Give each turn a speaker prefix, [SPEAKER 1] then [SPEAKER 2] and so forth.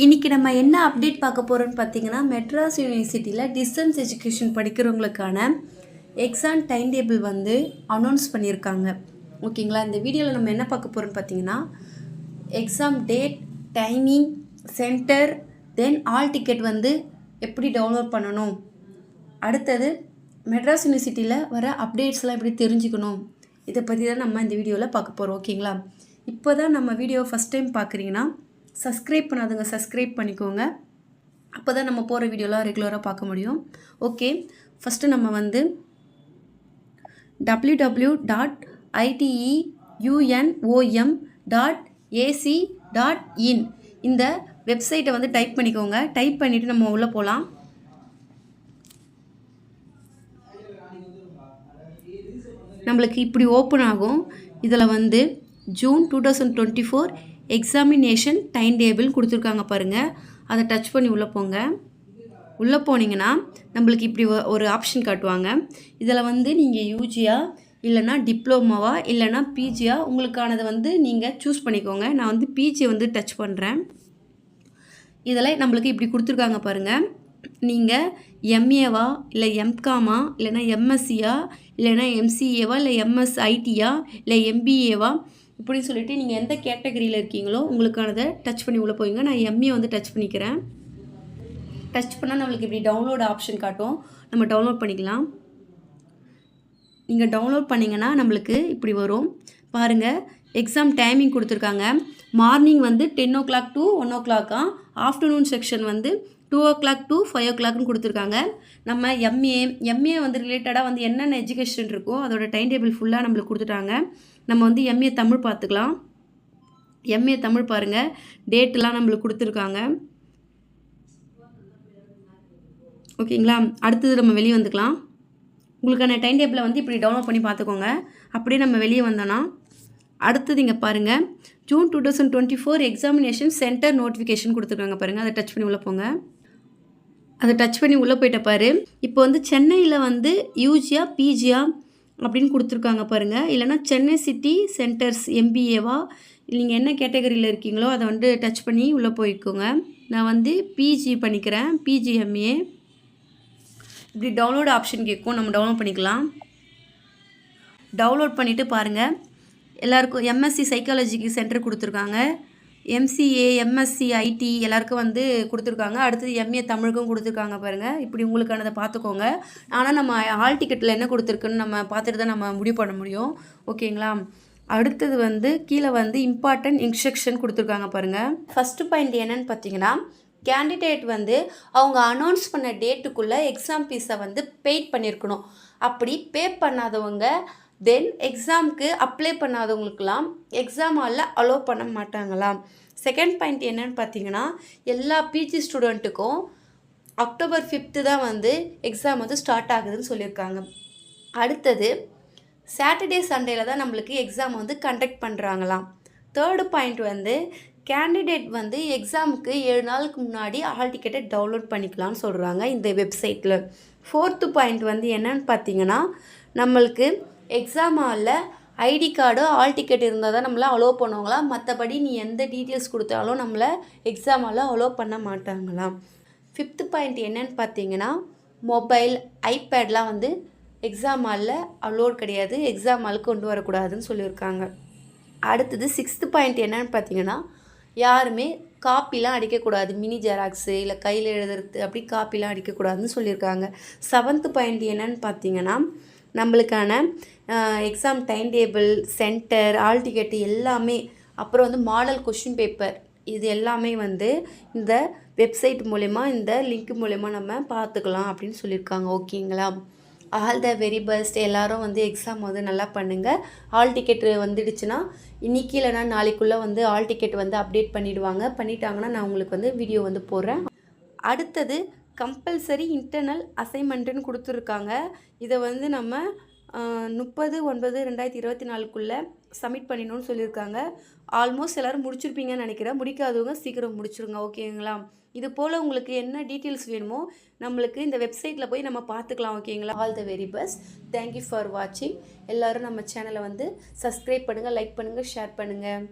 [SPEAKER 1] இன்றைக்கி நம்ம என்ன அப்டேட் பார்க்க போகிறோம்னு பார்த்தீங்கன்னா, மெட்ராஸ் யூனிவர்சிட்டியில் டிஸ்டன்ஸ் எஜுகேஷன் படிக்கிறவங்களுக்கான எக்ஸாம் டைம் டேபிள் வந்து அனௌன்ஸ் பண்ணியிருக்காங்க. ஓகேங்களா? இந்த வீடியோவில் நம்ம என்ன பார்க்க போகிறோம்னு பார்த்தீங்கன்னா, exam date, timing, centre, then hall ticket வந்து எப்படி டவுன்லோட் பண்ணணும், அடுத்தது மெட்ராஸ் யூனிவர்சிட்டியில் வர அப்டேட்ஸ்லாம் எப்படி தெரிஞ்சுக்கணும், இதை பற்றி தான் நம்ம இந்த வீடியோவில் பார்க்க போகிறோம். ஓகேங்களா? இப்போ தான் நம்ம வீடியோ ஃபஸ்ட் டைம் பார்க்குறீங்கன்னா சப்ஸ்கிரைப் பண்ணாதுங்க, சப்ஸ்கிரைப் பண்ணிக்கோங்க. அப்போ தான் நம்ம போகிற வீடியோலாம் ரெகுலராக பார்க்க முடியும். ஓகே, ஃபஸ்ட்டு நம்ம வந்து www.iteUNOM.ac.in இந்த வெப்சைட்டை வந்து டைப் பண்ணிக்கோங்க. டைப் பண்ணிவிட்டு நம்ம உள்ளே போகலாம். நம்மளுக்கு இப்படி ஓப்பன் ஆகும். இதில் வந்து ஜூன் 2024 எக்ஸாமினேஷன் டைம் டேபிள் கொடுத்துருக்காங்க பாருங்கள். அதை டச் பண்ணி உள்ளே போங்க. உள்ளே போனீங்கன்னா நம்மளுக்கு இப்படி ஒரு ஆப்ஷன் காட்டுவாங்க. இதில் வந்து நீங்கள் யூஜியா இல்லைனா டிப்ளோமாவா இல்லைனா பிஜியா உங்களுக்கானதை வந்து நீங்கள் சூஸ் பண்ணிக்கோங்க. நான் வந்து பிஜி வந்து டச் பண்ணுறேன். இதில் நம்மளுக்கு இப்படி கொடுத்துருக்காங்க பாருங்கள். நீங்கள் எம்ஏவா இல்லை எம்காமா இல்லைனா எம்எஸ்சியா இல்லைனா எம்சிஏவா இல்லை எம்எஸ்ஐடியா இல்லை எம்பிஏவா இப்படின்னு சொல்லிட்டு நீங்கள் எந்த கேட்டகரியில் இருக்கீங்களோ உங்களுக்கானதை டச் பண்ணி உள்ளே போய்ங்க. நான் எம்ஏ வந்து டச் பண்ணிக்கிறேன். டச் பண்ணால் நம்மளுக்கு இப்படி டவுன்லோட் ஆப்ஷன் காட்டும். நம்ம டவுன்லோட் பண்ணிக்கலாம். நீங்கள் டவுன்லோட் பண்ணிங்கன்னா நம்மளுக்கு இப்படி வரும் பாருங்கள். எக்ஸாம் டைமிங் கொடுத்துருக்காங்க. மார்னிங் வந்து 10 o'clock to 1 o'clock, afternoon section வந்து 2 o'clock to 5 o'clockனு கொடுத்துருக்காங்க. நம்ம எம்ஏ வந்து ரிலேட்டடாக வந்து என்னென்ன எஜுகேஷன் இருக்கோ அதோட டைம் டேபிள் ஃபுல்லாக நம்மளுக்கு கொடுத்துட்டாங்க. நம்ம வந்து எம்ஏ தமிழ் பார்த்துக்கலாம். எம்ஏ தமிழ் பாருங்கள், டேட்டெலாம் நம்மளுக்கு கொடுத்துருக்காங்க. ஓகேங்களா? அடுத்தது நம்ம வெளியே வந்துக்கலாம். உங்களுக்கான டைம் டேபிளை வந்து இப்படி டவுன்லோட் பண்ணி பார்த்துக்கோங்க. அப்படியே நம்ம வெளியே வந்தோன்னா அடுத்தது இங்கே பாருங்கள், ஜூன் 2024 எக்ஸாமினேஷன் சென்டர் நோட்டிஃபிகேஷன் கொடுத்துருக்காங்க பாருங்கள். அதை டச் பண்ணி உள்ளே போங்க. அதை டச் பண்ணி உள்ளே போயிட்ட பாரு. இப்போ வந்து சென்னையில் வந்து யூஜியா பிஜியா அப்படின்னு கொடுத்துருக்காங்க பாருங்கள். இல்லைனா சென்னை சிட்டி சென்டர்ஸ் எம்பிஏவா நீங்கள் என்ன கேட்டகரியில் இருக்கீங்களோ அதை வந்து டச் பண்ணி உள்ளே போய்க்கோங்க. நான் வந்து பிஜி பண்ணிக்கிறேன், பிஜிஎம்ஏ. இப்படி டவுன்லோட் ஆப்ஷன் கேட்கும், நம்ம டவுன்லோட் பண்ணிக்கலாம். டவுன்லோட் பண்ணிவிட்டு பாருங்கள், எல்லாருக்கும் எம்எஸ்சி சைக்காலஜிக்கு சென்டர் கொடுத்துருக்காங்க. எம்சிஏ எம்எஸ்சி ஐடி எல்லாருக்கும் வந்து கொடுத்துருக்காங்க. அடுத்தது எம்ஏ தமிழுக்கும் கொடுத்துருக்காங்க பாருங்கள். இப்படி உங்களுக்கானதை பார்த்துக்கோங்க. ஆனால் நம்ம ஹால் டிக்கெட்டில் என்ன கொடுத்துருக்குன்னு நம்ம பார்த்துட்டு தான் நம்ம முடிவு பண்ண முடியும். ஓகேங்களா? அடுத்தது வந்து கீழே வந்து இம்பார்ட்டன்ட் இன்ஸ்ட்ரக்ஷன் கொடுத்துருக்காங்க பாருங்கள். ஃபஸ்ட்டு பாயிண்ட் என்னன்னு பார்த்தீங்கன்னா, கேண்டிடேட் வந்து அவங்க அனௌன்ஸ் பண்ண டேட்டுக்குள்ளே எக்ஸாம் ஃபீஸை வந்து பெய்ட் பண்ணியிருக்கணும். அப்படி பே பண்ணாதவங்க தென் எக்ஸாமுக்கு அப்ளை பண்ணாதவங்களுக்கெல்லாம் எக்ஸாம் ஹாலில் அலோவ் பண்ண மாட்டாங்களாம். செகண்ட் பாயிண்ட் என்னன்னு பார்த்தீங்கன்னா, எல்லா பிஜி ஸ்டூடெண்ட்டுக்கும் அக்டோபர் 5 தான் வந்து எக்ஸாம் வந்து ஸ்டார்ட் ஆகுதுன்னு சொல்லியிருக்காங்க. அடுத்தது சாட்டர்டே சண்டேல தான் நம்மளுக்கு எக்ஸாம் வந்து கண்டக்ட் பண்ணுறாங்களாம். தேர்டு பாயிண்ட் வந்து கேண்டிடேட் வந்து எக்ஸாமுக்கு 7 நாளுக்கு முன்னாடி ஹால் டிக்கெட்டை டவுன்லோட் பண்ணிக்கலாம்னு சொல்கிறாங்க இந்த வெப்சைட்டில். ஃபோர்த்து பாயிண்ட் வந்து என்னன்னு பார்த்தீங்கன்னா, நம்மளுக்கு எக்ஸாம் ஹாலில் ஐடி கார்டு ஹால் டிக்கெட் இருந்தால் தான் நம்மளை அலோவ் பண்ணுவாங்களாம். மற்றபடி நீ எந்த டீட்டெயில்ஸ் கொடுத்தாலும் நம்மளை எக்ஸாம் ஹாலில் அலோவ் பண்ண மாட்டாங்களாம். ஃபிஃப்த்து பாயிண்ட் என்னன்னு பார்த்தீங்கன்னா, மொபைல் ஐபேட்லாம் வந்து எக்ஸாம் ஹாலில் அலோட் கிடையாது, எக்ஸாம் ஹாலுக்கு கொண்டு வரக்கூடாதுன்னு சொல்லியிருக்காங்க. அடுத்தது சிக்ஸ்த்து பாயிண்ட் என்னன்னு பார்த்தீங்கன்னா, யாருமே காப்பிலாம் அடிக்கக்கூடாது, மினி ஜெராக்ஸு இல்லை கையில் எழுதுறது அப்படி காப்பிலாம் அடிக்கக்கூடாதுன்னு சொல்லியிருக்காங்க. செவன்த்து பாயிண்ட் என்னன்னு பார்த்தீங்கன்னா, நம்மளுக்கான exam time table, centre, all ticket எல்லாமே, அப்புறம் வந்து மாடல் கொஷின் பேப்பர், இது எல்லாமே வந்து இந்த வெப்சைட் மூலயமா இந்த லிங்க் மூலயமா நம்ம பார்த்துக்கலாம் அப்படின்னு சொல்லியிருக்காங்க. ஓகேங்களா? All the very best. எல்லோரும் வந்து எக்ஸாம் வந்து நல்லா பண்ணுங்கள். ஆல் டிக்கெட் வந்துடுச்சுன்னா இன்றைக்கி இல்லைனா நாளைக்குள்ளே வந்து ஆல் டிக்கெட் வந்து அப்டேட் பண்ணிட்டாங்கன்னா நான் உங்களுக்கு வந்து வீடியோ வந்து போடுறேன். அடுத்தது கம்பல்சரி இன்டர்னல் அசைன்மெண்ட்டுன்னு கொடுத்துருக்காங்க. இதை வந்து நம்ம 30/9/2024 சப்மிட் பண்ணிடணும்னு சொல்லியிருக்காங்க. ஆல்மோஸ்ட் எல்லோரும் முடிச்சிருப்பீங்கன்னு நினைக்கிறேன். முடிக்காதவங்க சீக்கிரம் முடிச்சிருங்க. ஓகேங்களா? இது போல் உங்களுக்கு என்ன டீட்டெயில்ஸ் வேணுமோ நம்மளுக்கு இந்த வெப்சைட்டில் போய் நம்ம பார்த்துக்கலாம். ஓகேங்களா? All the very best. Thank you for வாட்சிங். எல்லோரும் நம்ம சேனலை வந்து சப்ஸ்கிரைப் பண்ணுங்கள், லைக் பண்ணுங்கள், ஷேர் பண்ணுங்கள்.